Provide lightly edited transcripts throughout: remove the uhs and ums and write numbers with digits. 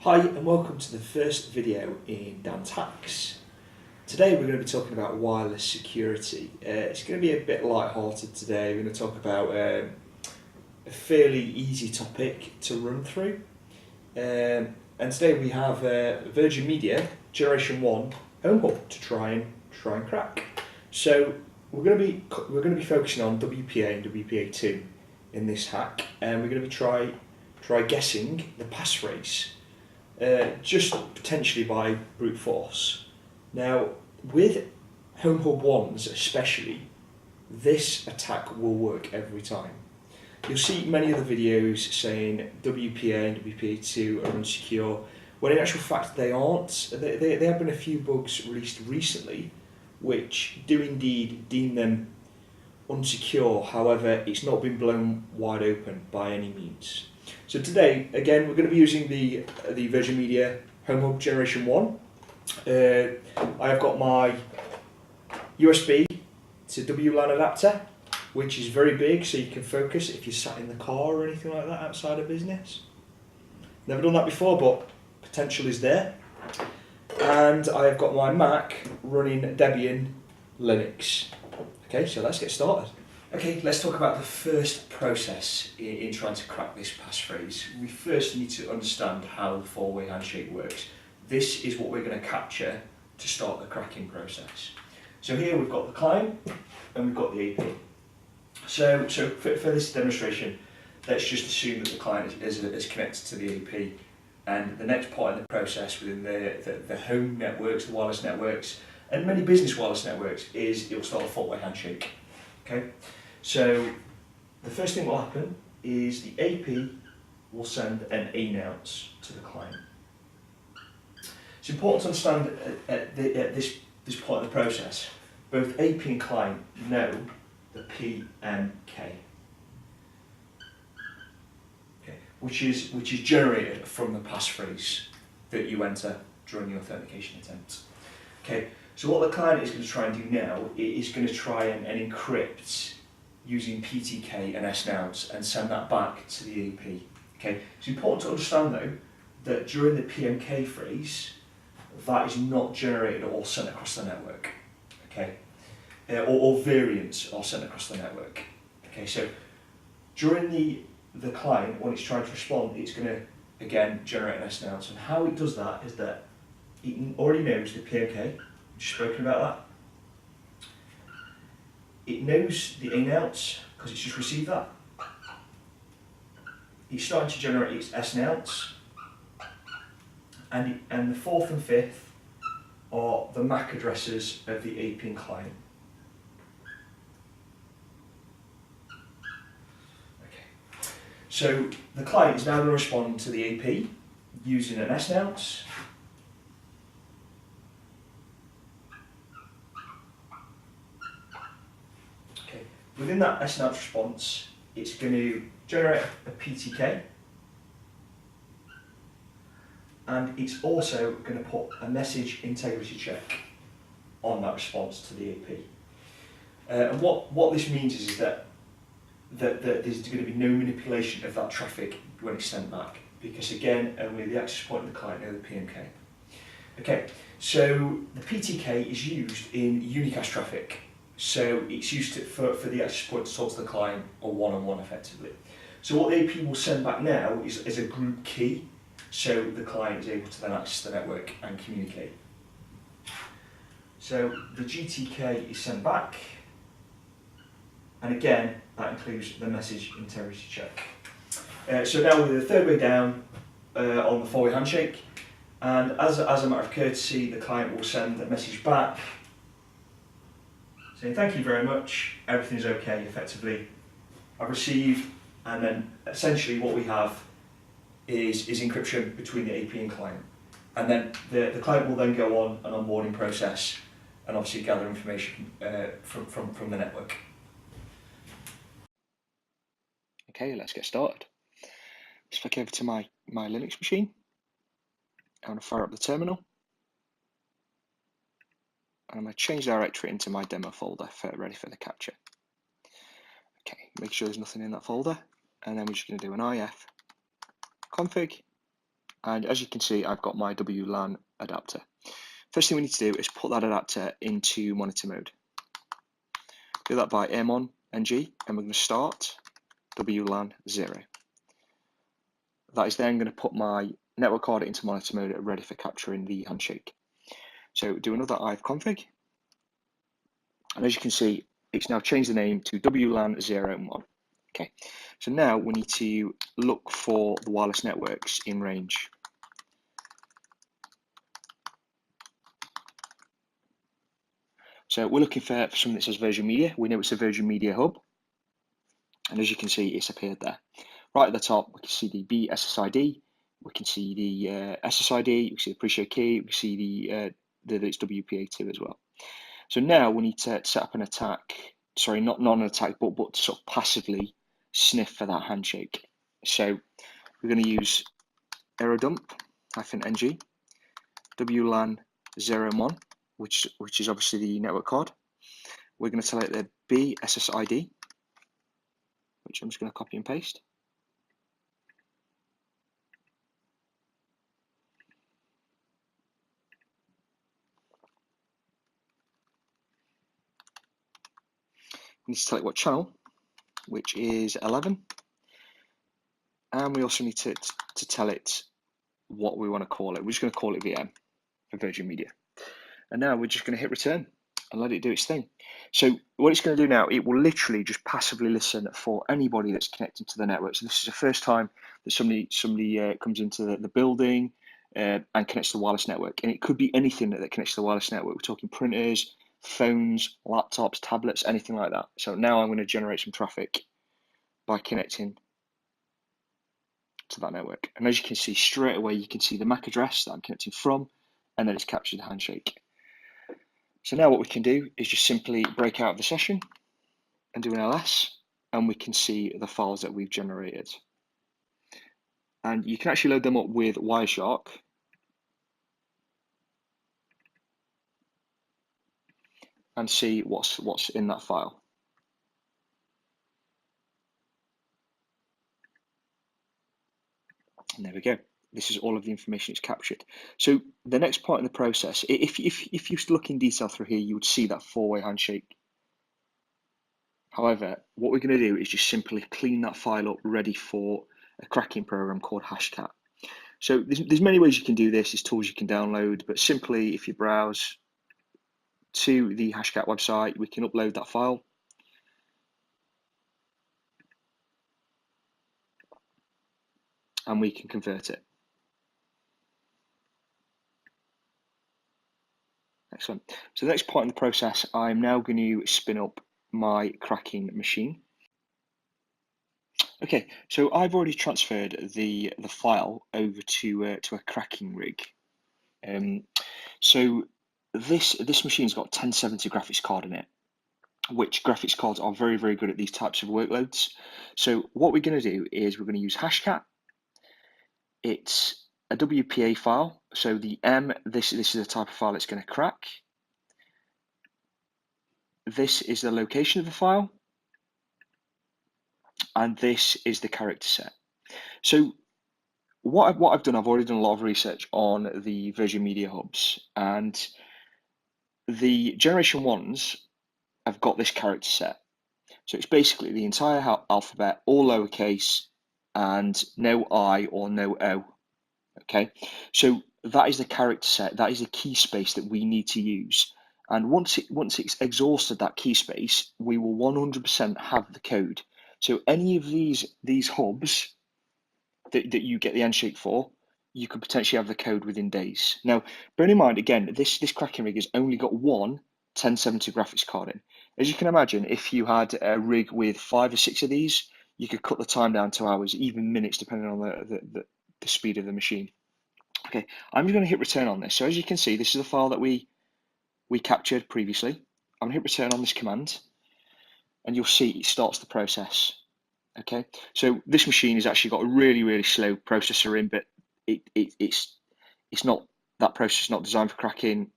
Hi and welcome to the first video in Dan's Hacks. Today we're going to be talking about wireless security. It's going to be a bit light-hearted today. We're going to talk about a fairly easy topic to run through. And today we have Virgin Media Generation 1 Home Hub to try and crack. So we're going to be focusing on WPA and WPA2 in this hack, and we're going to be try guessing the passphrase. Just potentially by brute force. Now, with Home Hub 1s especially, this attack will work every time. You'll see many of the videos saying WPA and WPA2 are unsecure, when in actual fact they aren't. There have been a few bugs released recently which do indeed deem them unsecure, however it's not been blown wide open by any means. So today, again, we're going to be using the Virgin Media Home Hub Generation 1. I have got my USB to WLAN adapter, which is very big, so you can focus if you're sat in the car or anything like that outside of business. Never done that before, but potential is there. And I have got my Mac running Debian Linux. Okay, so let's get started. Okay, let's talk about the first process in trying to crack this passphrase. We first need to understand how the four-way handshake works. This is what we're going to capture to start the cracking process. So here we've got the client and we've got the AP. So for this demonstration, let's just assume that the client is connected to the AP, and the next part in the process within the home networks, the wireless networks, and many business wireless networks is it'll start a four-way handshake. Okay. So the first thing that will happen is the AP will send an announce to the client. It's important to understand at this point of the process, both AP and client know the PMK, okay, which is generated from the passphrase that you enter during the authentication attempt. Okay, so what the client is going to try and do now is going to try and encrypt using PTK and SNOWs and send that back to the AP. Okay, it's important to understand though that during the PMK phrase, that is not generated or sent across the network. Okay, or variants are sent across the network. Okay, so during the client, when it's trying to respond, it's going to again generate an SNOWs, and how it does that is that it already knows the PMK. We've spoken about that. It knows the announce because it's just received that. It's starting to generate its SNOWs, and the fourth and fifth are the MAC addresses of the AP and client. Okay. So the client is now going to respond to the AP using an SNOWs. Within that SNOWs response, it's going to generate a PTK, and it's also going to put a message integrity check on that response to the AP. And what this means is that there's going to be no manipulation of that traffic when it's sent back, because again, only the access point of the client know the PMK. Okay, so the PTK is used in unicast traffic. So it's used for the access point to talk to the client or one-on-one effectively. So what the AP will send back now is a group key, so the client is able to then access the network and communicate. So the GTK is sent back, and again that includes the message integrity check. So now we're the third way down on the four-way handshake, and as a matter of courtesy, the client will send a message back saying thank you very much, everything's okay effectively, I've received, and then essentially what we have is encryption between the AP and client. And then the client will then go on an onboarding process and obviously gather information from the network. Okay, let's get started. Let's flick over to my Linux machine. I'm going to fire up the terminal. And I'm going to change directory into my demo folder ready for the capture. Okay, make sure there's nothing in that folder, and then we're just going to do an if config And as you can see, I've got my WLAN adapter. First thing we need to do is put that adapter into monitor mode. Do that by AirMon NG, and we're going to start WLAN 0. That is then going to put my network card into monitor mode, ready for capturing the handshake. So do another ivconfig, and as you can see, it's now changed the name to WLAN 0.1. Okay, so now we need to look for the wireless networks in range. So we're looking for something that says Virgin Media. We know it's a Virgin Media hub, and as you can see, it's appeared there. Right at the top, we can see the BSSID, we can see the SSID, we can see the pre-show key, we can see that it's WPA2 as well. So now we need to set up an attack, sorry, not an attack, but to sort of passively sniff for that handshake. So we're going to use aerodump-ng WLAN 0.1, which is obviously the network card. We're going to select the BSSID, which I'm just going to copy and paste. We need to select what channel, which is 11. And we also need to tell it what we want to call it. We're just going to call it VM for Virgin Media. And now we're just going to hit return and let it do its thing. So what it's going to do now, it will literally just passively listen for anybody that's connected to the network. So this is the first time that somebody comes into the building and connects to the wireless network. And it could be anything that connects to the wireless network. We're talking printers, phones, laptops, tablets, anything like that. So now I'm going to generate some traffic by connecting to that network. And as you can see straight away, you can see the MAC address that I'm connecting from, and then it's captured the handshake. So now what we can do is just simply break out of the session and do an ls, and we can see the files that we've generated. And you can actually load them up with Wireshark. And see what's in that file. And there we go. This is all of the information it's captured. So the next part in the process, if you look in detail through here, you would see that four-way handshake. However, what we're going to do is just simply clean that file up, ready for a cracking program called Hashcat. So there's many ways you can do this. There's tools you can download, but simply if you browse to the Hashcat website, we can upload that file. And we can convert it. Excellent. So the next part in the process, I'm now going to spin up my cracking machine. Okay, so I've already transferred the file over to a cracking rig. So this machine's got 1070 graphics card in it, which graphics cards are very, very good at these types of workloads. So what we're going to do is we're going to use Hashcat. It's a WPA file. So the M, this is the type of file it's going to crack. This is the location of the file. And this is the character set. So what I've done, I've already done a lot of research on the Virgin Media hubs, and the Generation 1s have got this character set. So it's basically the entire alphabet, all lowercase, and no I or no O. Okay, so that is the character set. That is the key space that we need to use. And once it's exhausted that key space, we will 100% have the code. So any of these hubs that you get the handshake for, you could potentially have the code within days. Now, bear in mind, again, this cracking rig has only got one 1070 graphics card in. As you can imagine, if you had a rig with 5 or 6 of these, you could cut the time down to hours, even minutes, depending on the speed of the machine. Okay, I'm just going to hit return on this. So as you can see, this is a file that we captured previously. I'm going to hit return on this command, and you'll see it starts the process. Okay, so this machine has actually got a really, really slow processor in, but it's not, that processor is not designed for cracking.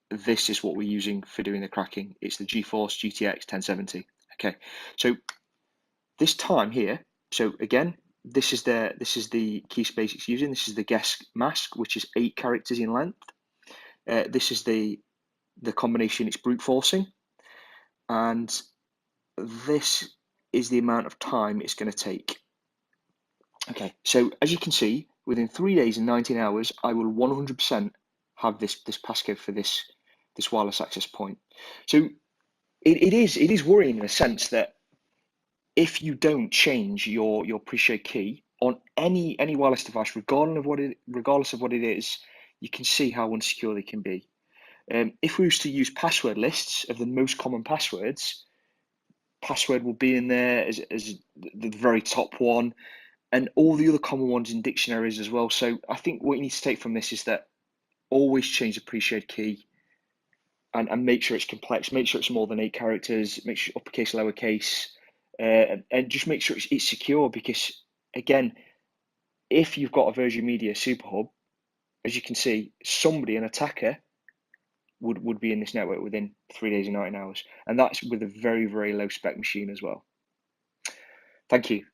This is what we're using for doing the cracking. It's the GeForce GTX 1070. Okay, so this time here, so again, this is the key space it's using. This is the guest mask, which is 8 characters in length. This is the combination it's brute forcing, and this is the amount of time it's going to take. Okay, so as you can see, within 3 days and 19 hours, I will 100% have this passcode for this wireless access point. So it is worrying in a sense that if you don't change your pre-shared key on any wireless device, regardless of what it is, you can see how unsecure they can be. If we used to use password lists of the most common passwords, password will be in there as the very top one, and all the other common ones in dictionaries as well. So I think what you need to take from this is that always change the pre-shared key and make sure it's complex, make sure it's more than 8 characters, make sure uppercase, lowercase, and just make sure it's secure, because again, if you've got a Virgin Media Super Hub, as you can see, somebody, an attacker, would be in this network within 3 days and 19 hours. And that's with a very, very low spec machine as well. Thank you.